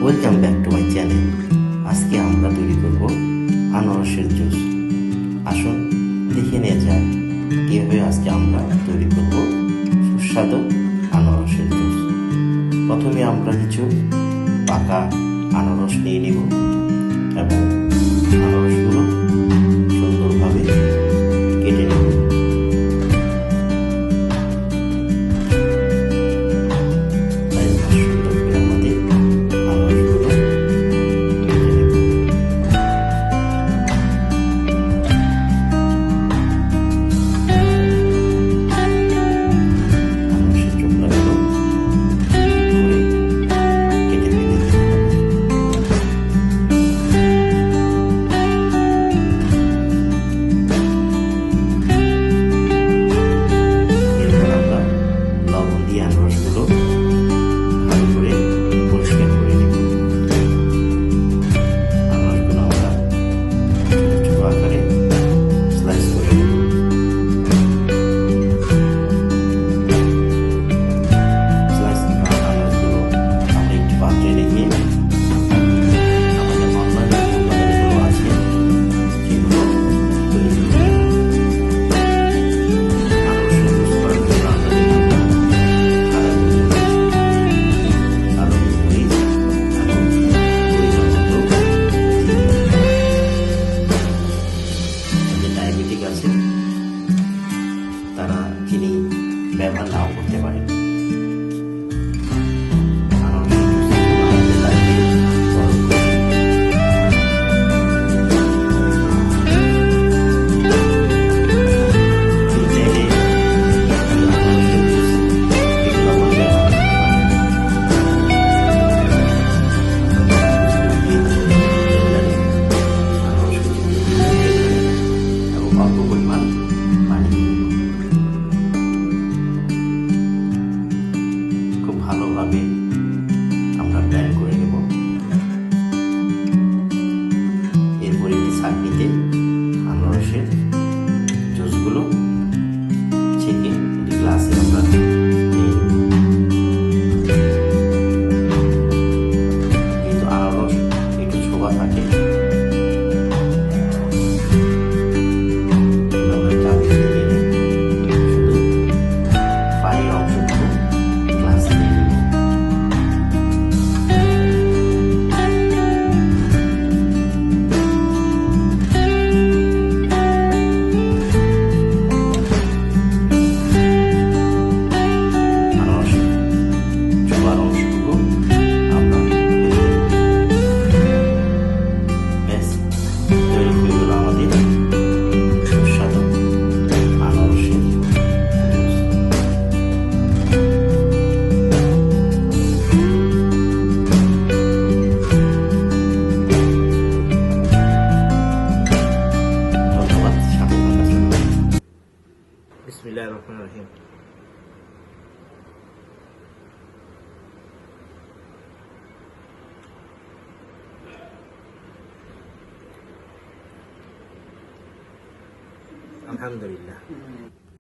Welcome back to my channel. আজকে আমরা তৈরি করব আনারসের জুস। আসুন দেখে নিয়ে যাক কীভাবে আজকে আমরা তৈরি করব সুস্বাদু আনারসের জুস। প্রথমে আমরা কিছু পাকা আনারস নিয়ে নিব এবং আনারসগুলো সুন্দরভাবে কেটে নেব। আনারসগুলো ভালো করে পরিষ্কার করে নেব। আনারসগুলো আমরা ছোট ছোট আকারে স্লাইস করে নেব। স্লাইস আনারসগুলো আমরা একটি পাত্রে রেখে আমাদের অনলাইন উপাদানগুলো আছে সেগুলো তৈরি করে নেব। ডায়াবেটিক আছে তারা চিনি ব্যবহার নাও করতে পারে। অল্প পরিমাণ পানি খুব ভালোভাবে আমরা ব্লেন্ড করে নেব। এরপর একটি ছাঁকনিতে আনারসের জুসগুলো ছেঁকে একটি গ্লাসে আমরা নিয়ে নেব। যেহেতু আনারস একটু ছোবা থাকে বিসমিল্লাহির রহমানির রহিম। আলহামদুলিল্লাহ।